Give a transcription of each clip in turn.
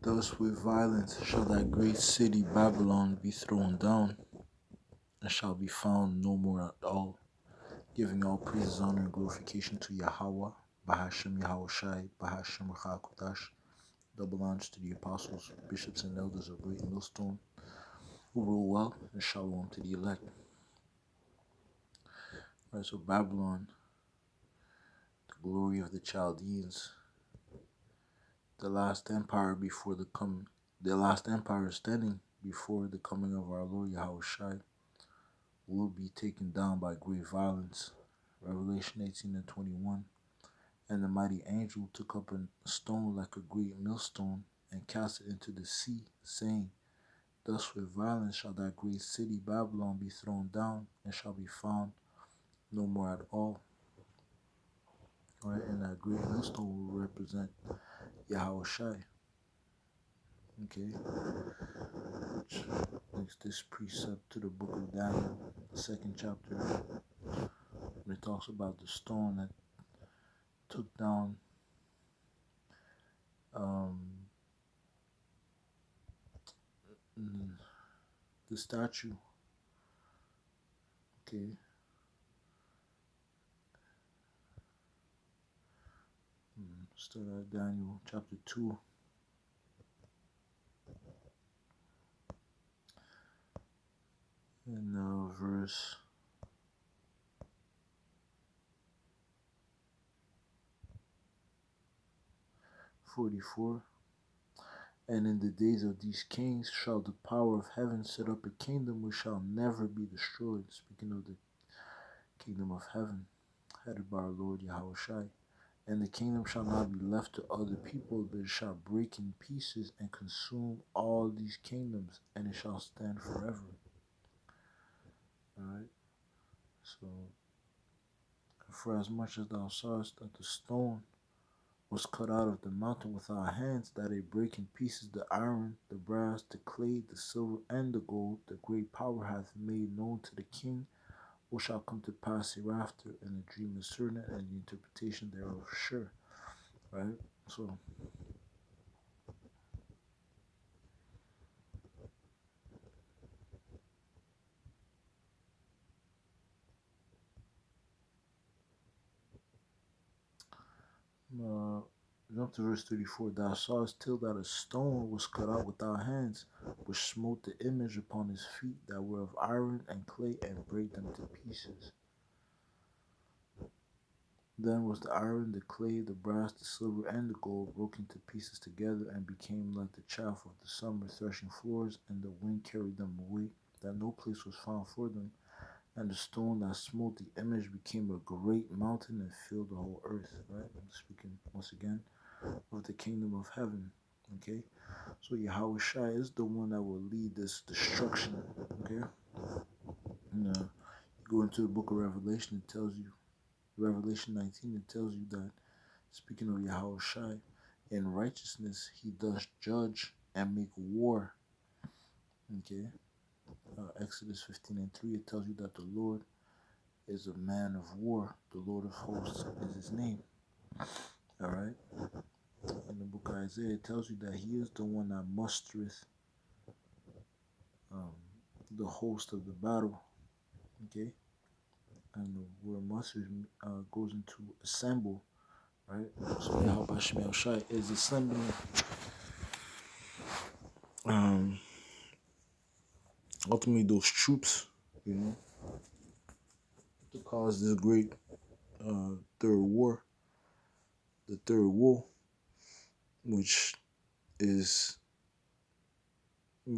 Thus with violence shall that great city Babylon be thrown down, and shall be found no more at all, giving all praises, honor, and glorification to Yahweh, Bahashem Yahushai, Bahashem Ruach double honors to the apostles, bishops, and elders of Great Millstone, who rule well, and shalom to the elect. Alright, so Babylon, the glory of the Chaldeans, the last empire standing before the coming of our Lord Yahushai, will be taken down by great violence. Revelation 18:21. And the mighty angel took up a stone like a great millstone, and cast it into the sea, saying, Thus with violence shall that great city Babylon be thrown down, and shall be found no more at all. Alright, and that great millstone will represent Yahushai. Okay, which links this precept to the book of Daniel, the 2nd chapter, when it talks about the stone that took down the statue. Okay, start at Daniel chapter 2. And verse 44. And in the days of these kings shall the power of heaven set up a kingdom which shall never be destroyed. Speaking of the kingdom of heaven, headed by our Lord Yahushai. And the kingdom shall not be left to other people, but it shall break in pieces and consume all these kingdoms, and it shall stand forever. Alright, so for as much as thou sawest that the stone was cut out of the mountain with our hands, that it break in pieces the iron, the brass, the clay, the silver, and the gold, the great power hath made known to the king what shall come to pass hereafter, and the dream is certain, and the interpretation thereof sure. Right? So jump to verse 34. Thou sawest till that a stone was cut out with thy hands, which smote the image upon his feet that were of iron and clay, and brake them to pieces. Then was the iron, the clay, the brass, the silver, and the gold broken to pieces together, and became like the chaff of the summer threshing floors, and the wind carried them away, that no place was found for them. And the stone that smote the image became a great mountain and filled the whole earth. Right? I'm speaking once again of the kingdom of heaven. Okay, so Yahushua is the one that will lead this destruction. Okay, and you go into the book of Revelation, it tells you, Revelation 19, it tells you that, speaking of Yahushua, in righteousness he does judge and make war. Okay, Exodus 15:3, it tells you that the Lord is a man of war. The Lord of hosts is his name. Alright? In the book of Isaiah, it tells you that he is the one that mustereth the host of the battle. Okay? And the word muster goes into assemble. Right? So Yahweh Shemel Shai is assembling ultimately those troops, you know, to cause this great third war, the third war, which is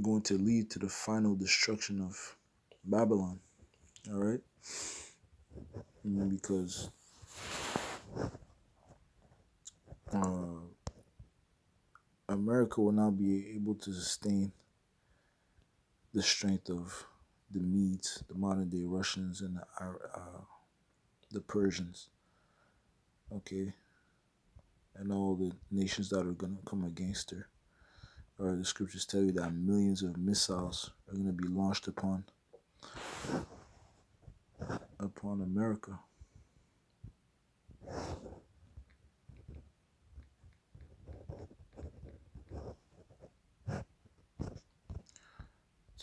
going to lead to the final destruction of Babylon. All right, because America will not be able to sustain the strength of the Medes, the modern day Russians, and the Persians. Okay, and all the nations that are gonna come against her. Or the scriptures tell you that millions of missiles are going to be launched upon America.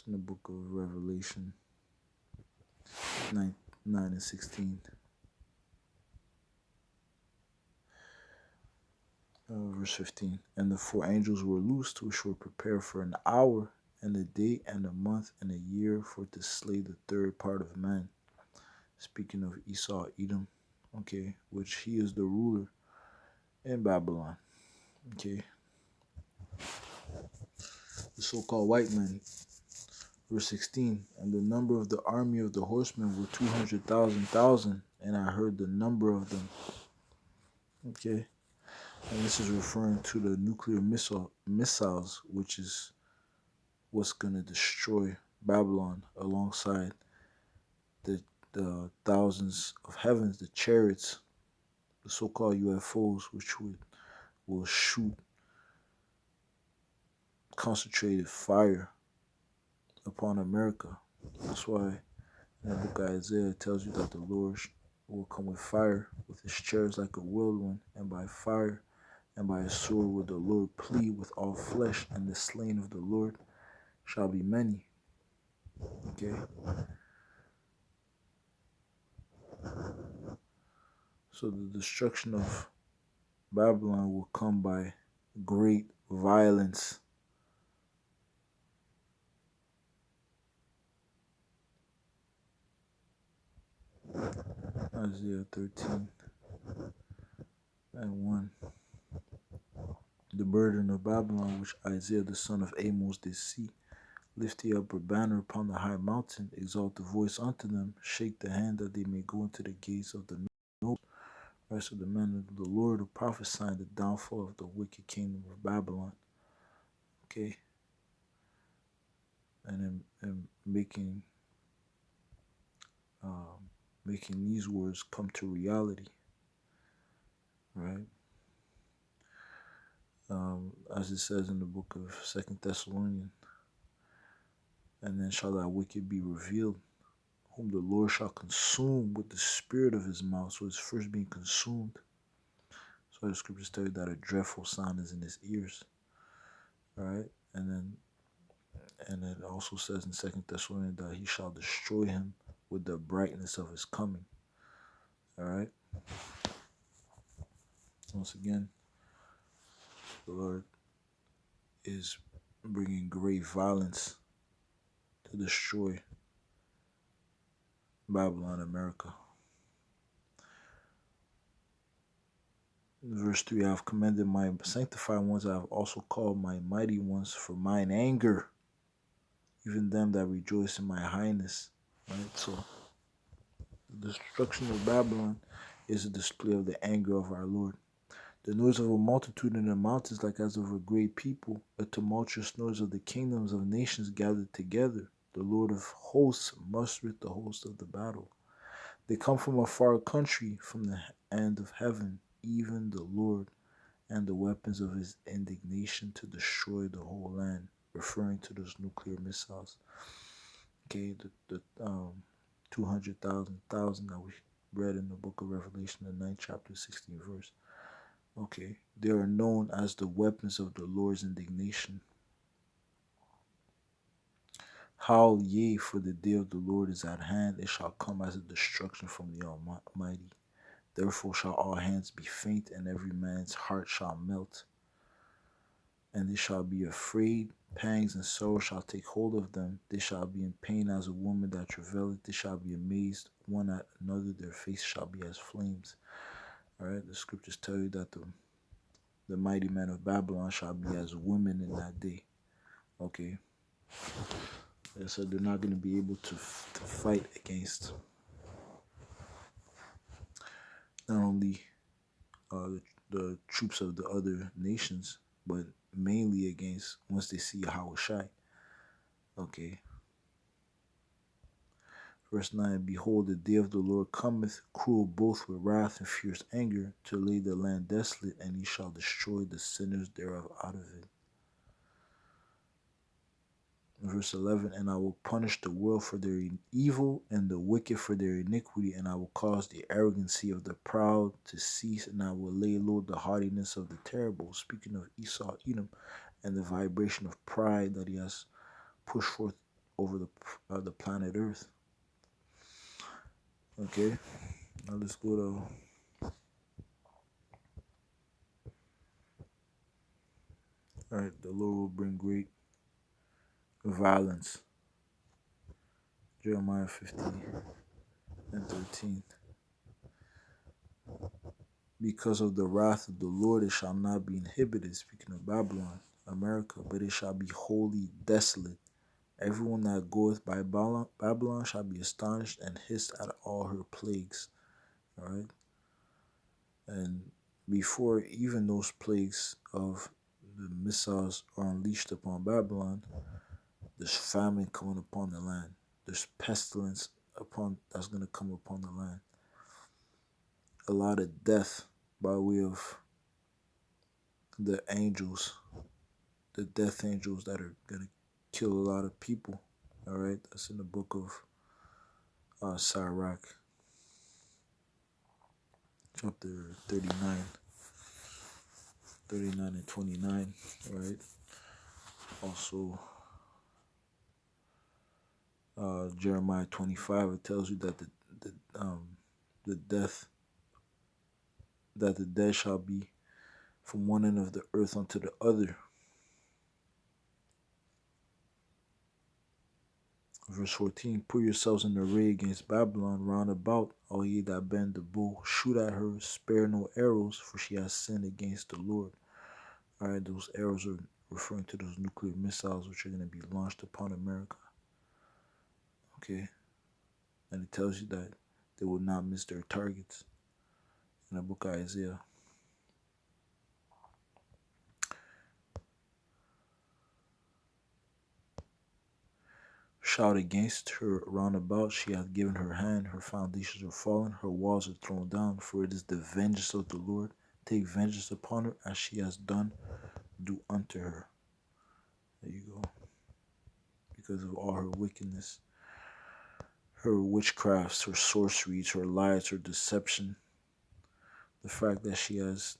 It's in the book of Revelation 9, 9 and 16. Verse 15. And the four angels were loosed, which were prepared for an hour, and a day, and a month, and a year, for to slay the third part of man. Speaking of Esau, Edom, okay, which he is the ruler in Babylon, okay. The so-called white man. Verse 16. And the number of the army of the horsemen were 200,000, and I heard the number of them. Okay. And this is referring to the nuclear missiles, which is what's going to destroy Babylon alongside the thousands of heavens, the chariots, the so-called UFOs, which will shoot concentrated fire upon America. That's why in the book of Isaiah it tells you that the Lord will come with fire, with his chariots like a whirlwind, and by fire and by a sword will the Lord plead with all flesh, and the slain of the Lord shall be many. Okay. So the destruction of Babylon will come by great violence. Isaiah 13 and 1. The burden of Babylon, which Isaiah the son of Amos did see, lift ye up a banner upon the high mountain, exalt the voice unto them, shake the hand that they may go into the gates of the noble. Rest of the men of the Lord, are prophesying the downfall of the wicked kingdom of Babylon. Okay. And making these words come to reality, right? As it says in the book of 2 Thessalonians, and then shall that wicked be revealed, whom the Lord shall consume with the spirit of his mouth. So it's first being consumed. So the scriptures tell you that a dreadful sound is in his ears, right? And it also says in 2 Thessalonians that he shall destroy him with the brightness of his coming. All right. Once again, the Lord is bringing great violence to destroy Babylon, America. Verse 3, I have commended my sanctified ones, I have also called my mighty ones for mine anger, even them that rejoice in my highness. Right? So the destruction of Babylon is a display of the anger of our Lord. The noise of a multitude in the mountains, like as of a great people, a tumultuous noise of the kingdoms of nations gathered together. The Lord of hosts mustereth the host of the battle. They come from a far country, from the end of heaven, even the Lord, and the weapons of his indignation to destroy the whole land, referring to those nuclear missiles. Okay, the 200,000 that we read in the book of Revelation, the 9th chapter, 16th verse. Okay, they are known as the weapons of the Lord's indignation. Howl ye, for the day of the Lord is at hand. It shall come as a destruction from the Almighty. Therefore shall all hands be faint, and every man's heart shall melt. And they shall be afraid. Pangs and sorrow shall take hold of them. They shall be in pain as a woman that travaileth. They shall be amazed one at another. Their face shall be as flames. All right, the scriptures tell you that the mighty men of Babylon shall be as women in that day. Okay. So they're not going to be able to fight against not only the troops of the other nations, but mainly against once they see Yahushai. Okay. Verse 9, behold, the day of the Lord cometh, cruel both with wrath and fierce anger, to lay the land desolate, and he shall destroy the sinners thereof out of it. Verse 11, and I will punish the world for their evil, and the wicked for their iniquity, and I will cause the arrogancy of the proud to cease, and I will lay low the haughtiness of the terrible. Speaking of Esau, Edom, and the vibration of pride that he has pushed forth over the planet Earth. Okay, now let's go to all right. The Lord will bring great violence. Jeremiah 50:13. Because of the wrath of the Lord, it shall not be inhibited. Speaking of Babylon, America, but it shall be wholly desolate. Everyone that goeth by Babylon shall be astonished and hissed at all her plagues. All right. And before even those plagues of the missiles are unleashed upon Babylon, there's famine coming upon the land. There's pestilence that's going to come upon the land. A lot of death by way of the angels, the death angels that are going to kill a lot of people. All right, that's in the book of Sirach, chapter 39 and 29. All right. Also, Jeremiah 25, it tells you that the death that the dead shall be from one end of the earth unto the other. Verse 14, put yourselves in array against Babylon round about, all ye that bend the bow, shoot at her, spare no arrows, for she has sinned against the Lord. All right, those arrows are referring to those nuclear missiles which are going to be launched upon America. Okay, and it tells you that they will not miss their targets in the book of Isaiah. Shout against her round about, she hath given her hand, her foundations are fallen, her walls are thrown down, for it is the vengeance of the Lord. Take vengeance upon her, as she has done, do unto her. There you go. Because of all her wickedness, her witchcrafts, her sorceries, her lies, her deception, the fact that she has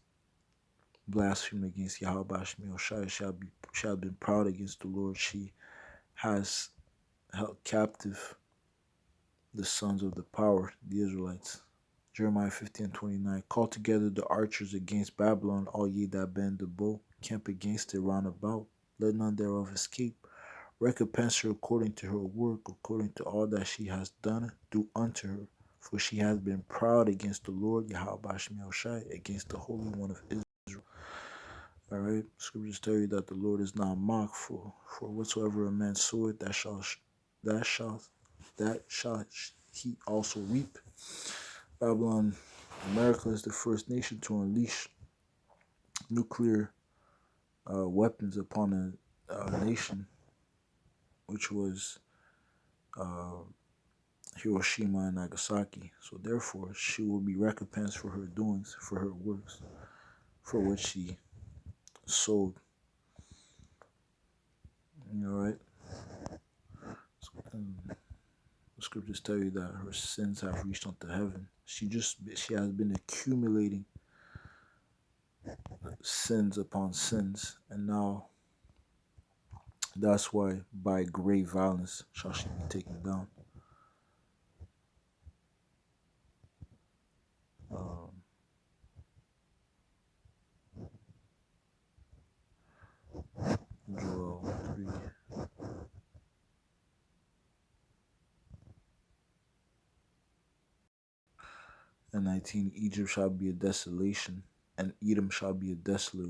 blasphemed against Yahweh Bashmi Oshai, she has been proud against the Lord. She has held captive the sons of the power, the Israelites. Jeremiah 15:29. Call together the archers against Babylon, all ye that bend the bow, camp against it round about, let none thereof escape. Recompense her according to her work, according to all that she has done, do unto her. For she has been proud against the Lord, Yahweh Bashmi Oshai, against the Holy One of Israel. Alright, scriptures tell you that the Lord is not mocked, for whatsoever a man soweth, that shall he also reap. Babylon, America is the first nation to unleash nuclear weapons upon a nation, which was Hiroshima and Nagasaki. So therefore, she will be recompensed for her doings, for her works, for what she sowed. Right? So, the scriptures tell you that her sins have reached unto heaven. She has been accumulating sins upon sins, and now that's why by great violence shall she be taken down. Joel 3. And 19, Egypt shall be a desolation, and Edom shall be a desolate